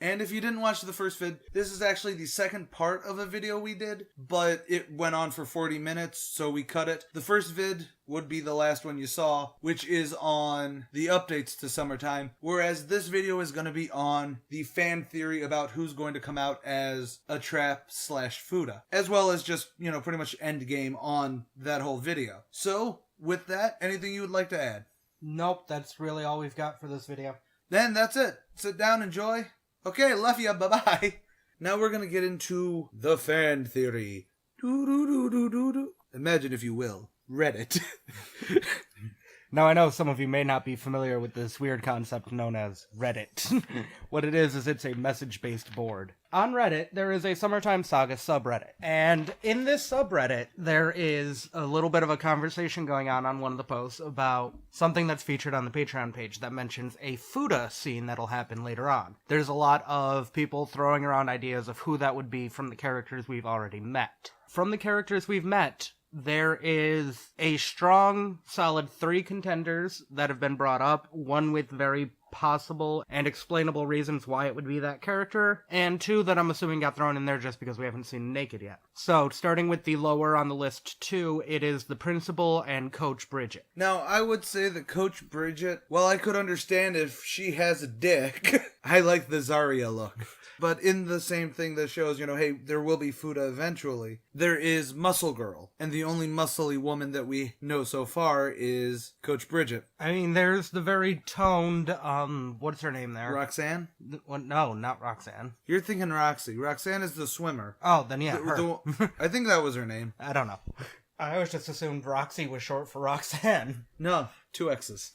And if you didn't watch the first vid, this is actually the second part of a video we did, but it went on for 40 minutes, so we cut it. The first vid would be the last one you saw, which is on the updates to Summertime, whereas this video is going to be on the fan theory about who's going to come out as a trap/Fuda, as well as just, pretty much end game on that whole video. So, with that, anything you would like to add? Nope, that's really all we've got for this video. Then that's it. Sit down, enjoy. Okay, love ya, bye-bye. Now we're going to get into the fan theory. Doo-doo-doo-doo-doo-doo. Imagine, if you will, Reddit. Now, I know some of you may not be familiar with this weird concept known as Reddit. What it is it's a message-based board. On Reddit, there is a Summertime Saga subreddit. And in this subreddit, there is a little bit of a conversation going on one of the posts about something that's featured on the Patreon page that mentions a Fuda scene that'll happen later on. There's a lot of people throwing around ideas of who that would be from the characters we've already met. From the characters we've met, there is a strong, solid 3 contenders that have been brought up, one with very possible and explainable reasons why it would be that character, and 2 that I'm assuming got thrown in there just because we haven't seen naked yet. So, starting with the lower on the list 2, it is the Principal and Coach Bridget. Now, I would say that Coach Bridget, well, I could understand if she has a dick. I like the Zarya look. But in the same thing that shows, hey, there will be Fuda eventually, there is Muscle Girl. And the only muscly woman that we know so far is Coach Bridget. I mean, there's the very toned, what's her name there? Roxanne? No, not Roxanne. You're thinking Roxy. Roxanne is the swimmer. Oh, then yeah, her. I think that was her name. I don't know. I always just assumed Roxy was short for Roxanne. No, 2 X's.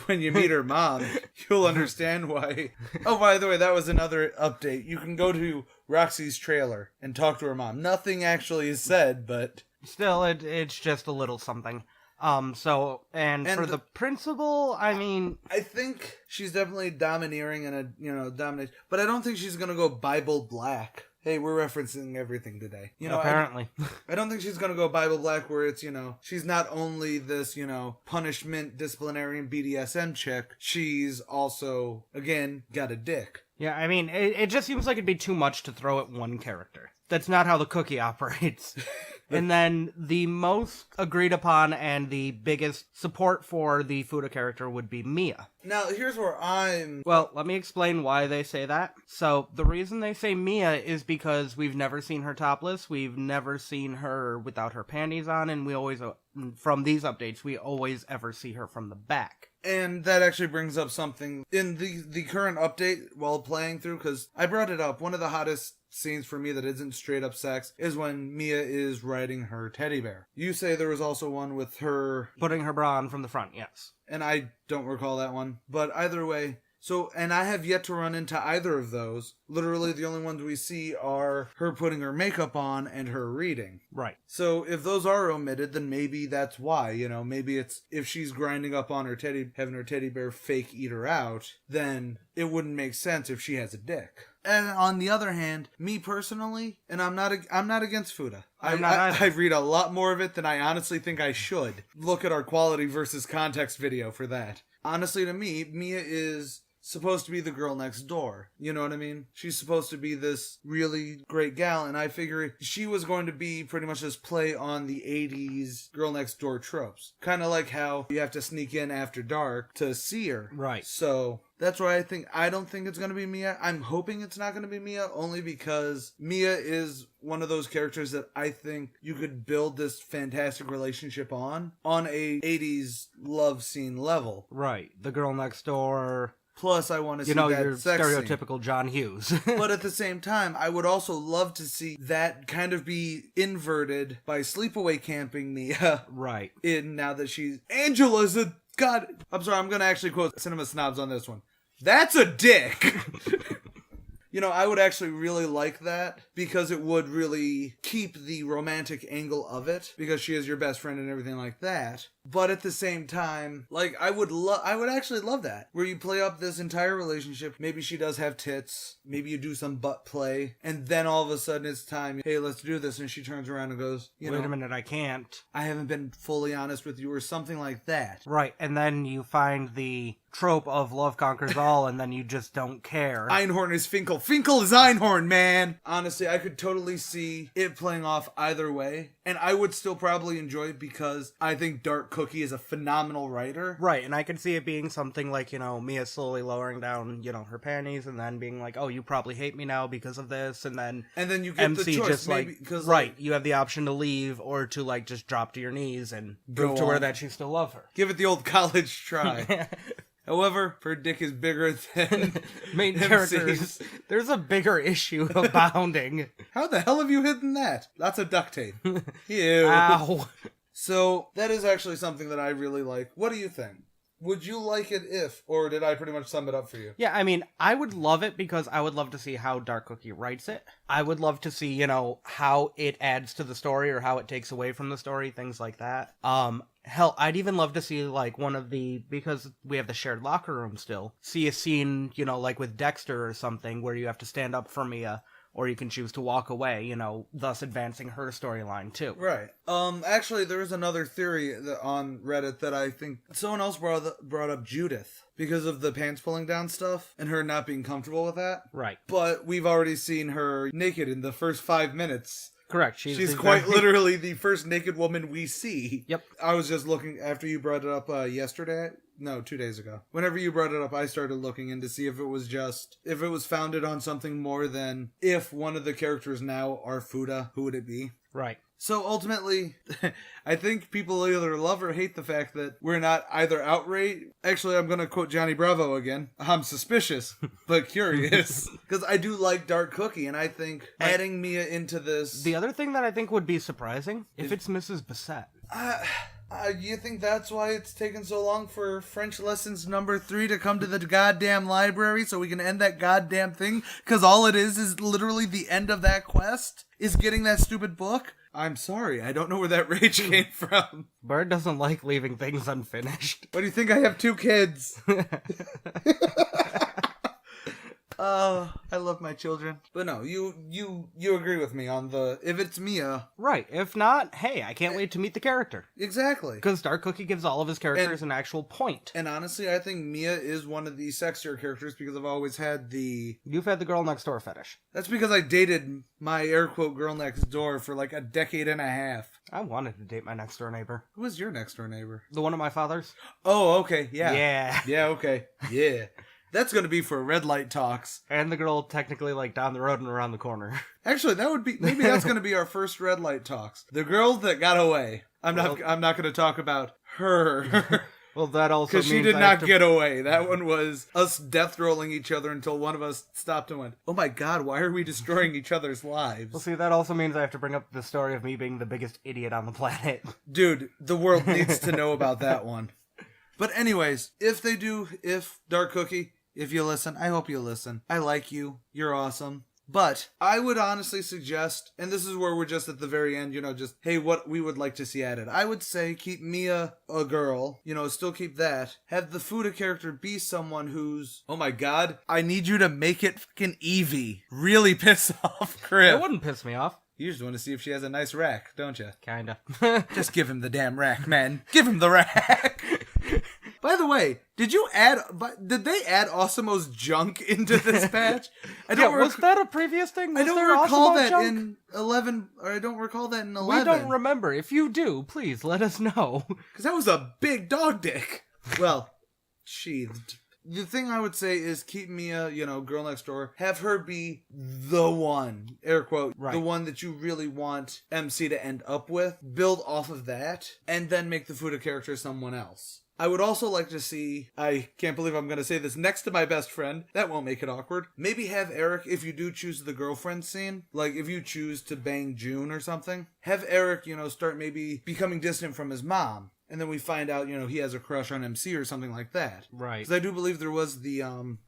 When you meet her mom, you'll understand why. Oh, by the way, that was another update. You can go to Roxy's trailer and talk to her mom. Nothing actually is said, but... Still, it's just a little something. And for the Principal, I mean... I think she's definitely domineering and dominate, but I don't think she's gonna go Bible Black. Hey, we're referencing everything today. Apparently. I don't think she's going to go Bible Black where it's, she's not only this, punishment, disciplinarian, BDSM chick, she's also, again, got a dick. Yeah, I mean, it just seems like it'd be too much to throw at one character. That's not how the cookie operates. And then the most agreed upon and the biggest support for the Fuda character would be Mia. Now, here's where I'm... Well, let me explain why they say that. So, the reason they say Mia is because we've never seen her topless, we've never seen her without her panties on, and we always, from these updates, we always ever see her from the back. And that actually brings up something in the current update while playing through, because I brought it up. One of the hottest scenes for me that isn't straight up sex is when Mia is riding her teddy bear. You say there was also one with her... Putting her bra on from the front, yes. And I don't recall that one. But either way... So, and I have yet to run into either of those. Literally, the only ones we see are her putting her makeup on and her reading. Right. So, if those are omitted, then maybe that's why, maybe it's, if she's grinding up on her having her teddy bear fake eat her out, then it wouldn't make sense if she has a dick. And on the other hand, me personally, and I'm not against Fuda. I read a lot more of it than I honestly think I should. Look at our quality versus context video for that. Honestly, to me, Mia is supposed to be the girl next door. You know what I mean? She's supposed to be this really great gal, and I figure she was going to be pretty much this play on the 80s girl next door tropes. Kind of like how you have to sneak in after dark to see her. Right. So... That's why I don't think it's going to be Mia. I'm hoping it's not going to be Mia, only because Mia is one of those characters that I think you could build this fantastic relationship on a 80s love scene level. Right. The girl next door. Plus, I want to see that your sex stereotypical scene. John Hughes. But at the same time, I would also love to see that kind of be inverted by sleepaway camping Mia. Right. Now that Angela's a... God, I'm sorry, I'm going to actually quote Cinema Snobs on this one. That's a dick! I would actually really like that, because it would really keep the romantic angle of it, because she is your best friend and everything like that. But at the same time, like, I would actually love that, where you play up this entire relationship. Maybe she does have tits. Maybe you do some butt play. And then all of a sudden it's time, hey, let's do this. And she turns around and goes, wait a minute, I can't. I haven't been fully honest with you, or something like that. Right, and then you find the trope of love conquers all, and then you just don't care. Einhorn is Finkel. Finkel is Einhorn, man! Honestly, I could totally see it playing off either way. And I would still probably enjoy it because I think Dark Cookie is a phenomenal writer. Right, and I can see it being something like, Mia slowly lowering down, her panties, and then being like, oh, you probably hate me now because of this, and then you get MC the choice, just maybe, like, because right, you have the option to leave, or to like just drop to your knees and prove to her that you still love her. Give it the old college try. However, her dick is bigger than main MC's. characters. There's a bigger issue abounding. How the hell have you hidden that? Lots of duct tape. Ew. Ow. So, that is actually something that I really like. What do you think? Would you like it if, or did I pretty much sum it up for you? Yeah, I mean, I would love it because I would love to see how Dark Cookie writes it. I would love to see, how it adds to the story or how it takes away from the story, things like that. Hell, I'd even love to see, like, because we have the shared locker room still, see a scene, like with Dexter or something where you have to stand up for Mia, or you can choose to walk away, thus advancing her storyline too. Right. Actually, there is another theory on Reddit that I think someone else brought up Judith because of the pants pulling down stuff and her not being comfortable with that. Right. But we've already seen her naked in the first 5 minutes. Correct. She's quite literally the first naked woman we see. Yep. I was just looking after you brought it up yesterday. No, 2 days ago. Whenever you brought it up, I started looking in to see if it was founded on something more than if one of the characters now are Fuda, who would it be? Right. So ultimately, I think people either love or hate the fact that we're not either outraged. Actually, I'm going to quote Johnny Bravo again. I'm suspicious, but curious. Because I do like Dark Cookie, and I think adding Mia into this... The other thing that I think would be surprising, if it's Mrs. Bissett. You think that's why it's taken so long for French lessons number 3 to come to the goddamn library so we can end that goddamn thing? Because all it is literally the end of that quest is getting that stupid book? I'm sorry, I don't know where that rage came from. Bird doesn't like leaving things unfinished. What do you think? I have 2 kids. I love my children. But no, you agree with me on if it's Mia. Right. If not, hey, I can't wait to meet the character. Exactly. Because Dark Cookie gives all of his characters an actual point. And honestly, I think Mia is one of the sexier characters because I've always had You've had the girl next door fetish. That's because I dated my air quote girl next door for like a decade and a half. I wanted to date my next door neighbor. Who was your next door neighbor? The one of my father's. Oh, okay. Yeah. Yeah. Yeah, okay. Yeah. That's going to be for Redlight talks. And the girl technically like down the road and around the corner. Actually, maybe that's going to be our first Redlight talks. The girl that got away. I'm not going to talk about her. Well, that also because she did not get away. That one was us death rolling each other until one of us stopped and went, "Oh my god, why are we destroying each other's lives?" Well, see, that also means I have to bring up the story of me being the biggest idiot on the planet. Dude, the world needs to know about that one. But anyways, if Dark Cookie, if you listen, I hope you listen. I like you. You're awesome. But I would honestly suggest, and this is where we're just at the very end, just, hey, what we would like to see added. I would say keep Mia a girl, still keep that. Have the Fuda character be someone who's, oh my god, I need you to make it fucking Evie. Really piss off Crib. It wouldn't piss me off. You just want to see if she has a nice rack, don't you? Kinda. Just give him the damn rack, man. Give him the rack. By the way, did they add Osimo's junk into this patch? Was that a previous thing? I don't recall that in 11, or I don't recall that in 11. We don't remember. If you do, please let us know. Because that was a big dog dick. Well, sheathed. The thing I would say is keep Mia, girl next door. Have her be the one, air quote, right. The one that you really want MC to end up with. Build off of that, and then make the Fuda character someone else. I would also like to see, I can't believe I'm going to say this, next to my best friend. That won't make it awkward. Maybe have Eric, if you do choose the girlfriend scene, like if you choose to bang June or something, have Eric, start maybe becoming distant from his mom. and then we find out, he has a crush on MC or something like that. Right. Because I do believe there was the,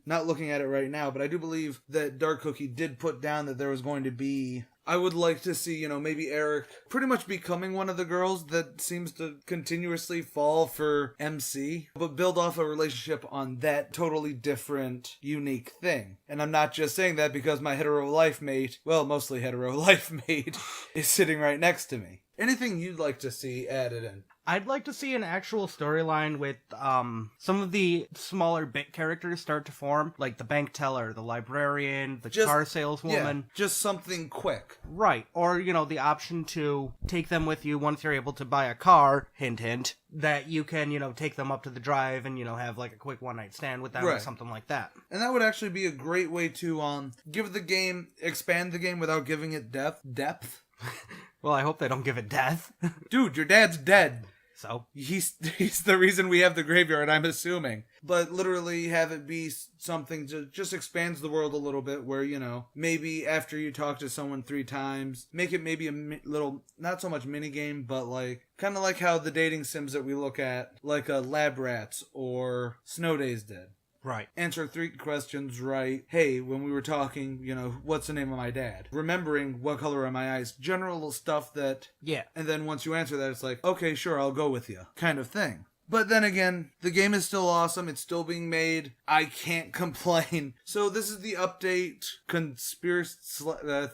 not looking at it right now, but I do believe that Dark Cookie did put down that there was going to be... I would like to see, maybe Eric pretty much becoming one of the girls that seems to continuously fall for MC, but build off a relationship on that totally different, unique thing. And I'm not just saying that because my hetero life mate, well, mostly hetero life mate, is sitting right next to me. Anything you'd like to see added in? I'd like to see an actual storyline with some of the smaller bit characters start to form, like the bank teller, the librarian, the car saleswoman. Yeah, just something quick. Right. Or, the option to take them with you once you're able to buy a car, hint, hint, that you can, take them up to the drive and, have like a quick one-night stand with them or something like that. And that would actually be a great way to expand the game without giving it depth. Well, I hope they don't give it death. Dude, your dad's dead. So? He's the reason we have the graveyard, I'm assuming. But literally have it be something that just expands the world a little bit where, maybe after you talk to someone 3 times, make it maybe a little, not so much mini game, but like, kind of like how the dating sims that we look at, like Lab Rats or Snow Days did. Right. Answer 3 questions right. Hey, when we were talking, what's the name of my dad? Remembering what color are my eyes? General stuff that... Yeah. And then once you answer that, it's like, okay, sure, I'll go with you. Kind of thing. But then again, the game is still awesome. It's still being made. I can't complain. So this is the update conspiracy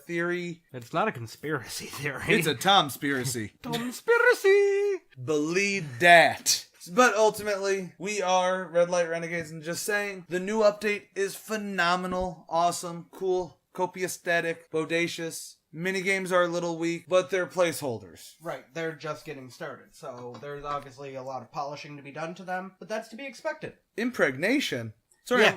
theory. It's not a conspiracy theory. It's a Tomspiracy. Tomspiracy! Believe that. But ultimately, we are Redlight Renegades, and just saying, the new update is phenomenal, awesome, cool, copiaesthetic, bodacious. Minigames are a little weak, but they're placeholders. Right, they're just getting started, so there's obviously a lot of polishing to be done to them, but that's to be expected. Impregnation? Sorry, yeah.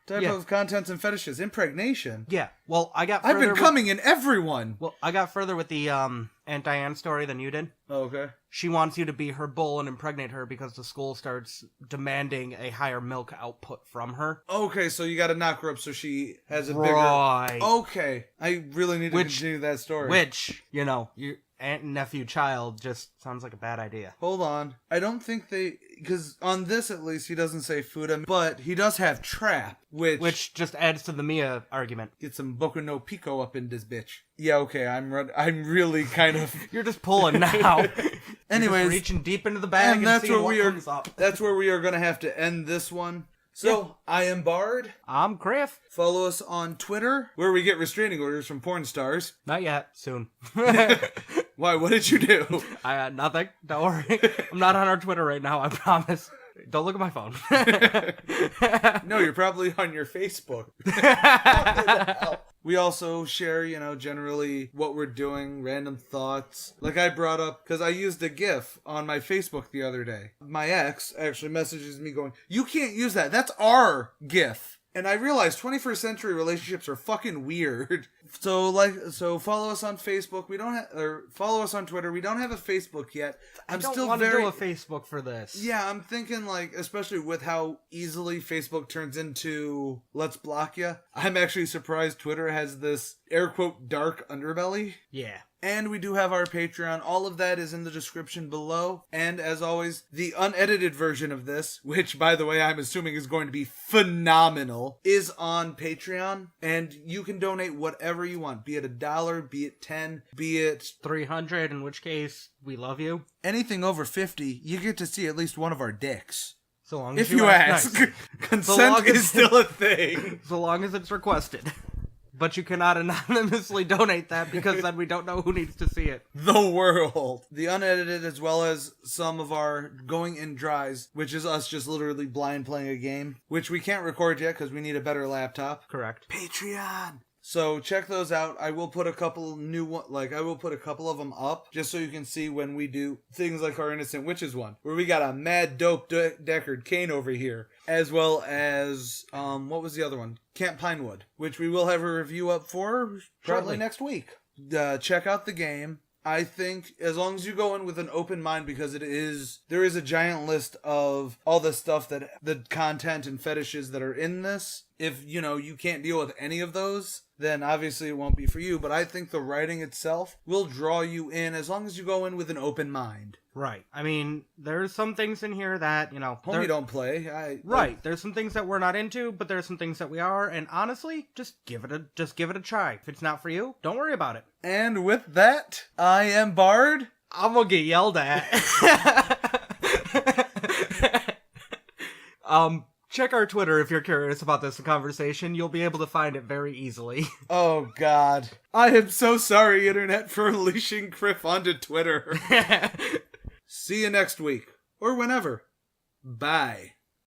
Type of contents and fetishes. Impregnation? Yeah, well, I've been coming in everyone! Well, I got further with the Aunt Diane story than you did. Oh, okay. She wants you to be her bull and impregnate her because the school starts demanding a higher milk output from her. Okay, so you gotta knock her up so she has a bigger... Right. Okay. I really need to continue that story. Which, your aunt and nephew child just sounds like a bad idea. Hold on. I don't think they... Because on this, at least, he doesn't say Fuda, but he does have Trap, which just adds to the Mia argument. Get some Boku no Pico up in this bitch. Yeah, okay, I'm really kind of... You're just pulling now. Anyways. Reaching deep into the bag and seeing what comes up. That's where we are going to have to end this one. So, I am Bard. I'm Griff. Follow us on Twitter, where we get restraining orders from porn stars. Not yet. Soon. Why? What did you do? Nothing. Don't worry. I'm not on our Twitter right now, I promise. Don't look at my phone. No, you're probably on your Facebook. We also share, generally what we're doing, random thoughts. Like I brought up, because I used a GIF on my Facebook the other day. My ex actually messages me going, "You can't use that. That's our GIF." And I realized 21st century relationships are fucking weird. So follow us on Facebook. Follow us on Twitter. We don't have a Facebook yet. I don't want to do a Facebook for this. Yeah, I'm thinking especially with how easily Facebook turns into let's block ya. I'm actually surprised Twitter has this air quote dark underbelly. Yeah. And we do have our Patreon. All of that is in the description below. And as always, the unedited version of this, which, by the way, I'm assuming is going to be phenomenal, is on Patreon. And you can donate whatever you want, be it $1, be it 10, be it 300, in which case, we love you. Anything over 50, you get to see at least one of our dicks. So long as if you ask. Nice. Consent is still a thing. So long as it's requested. But you cannot anonymously donate that because then we don't know who needs to see it. The world. The unedited, as well as some of our going in dries, which is us just literally blind playing a game, which we can't record yet because we need a better laptop. Correct. Patreon. So check those out. I will put a couple of them up just so you can see when we do things like our Innocent Witches one, where we got a mad dope Deckard Kane over here, as well as what was the other one? Camp Pinewood, which we will have a review up for probably next week. Check out the game. I think as long as you go in with an open mind, because there is a giant list of all the stuff that the content and fetishes that are in this. If you can't deal with any of those, then obviously it won't be for you. But I think the writing itself will draw you in as long as you go in with an open mind. Right. I mean, there's some things in here that, Homie don't play. Right. There's some things that we're not into, but there's some things that we are, and honestly, just give it a try. If it's not for you, don't worry about it. And with that, I am Bard. I'm gonna get yelled at. Check our Twitter if you're curious about this conversation. You'll be able to find it very easily. Oh, God. I am so sorry, Internet, for unleashing Criff onto Twitter. See you next week. Or whenever. Bye.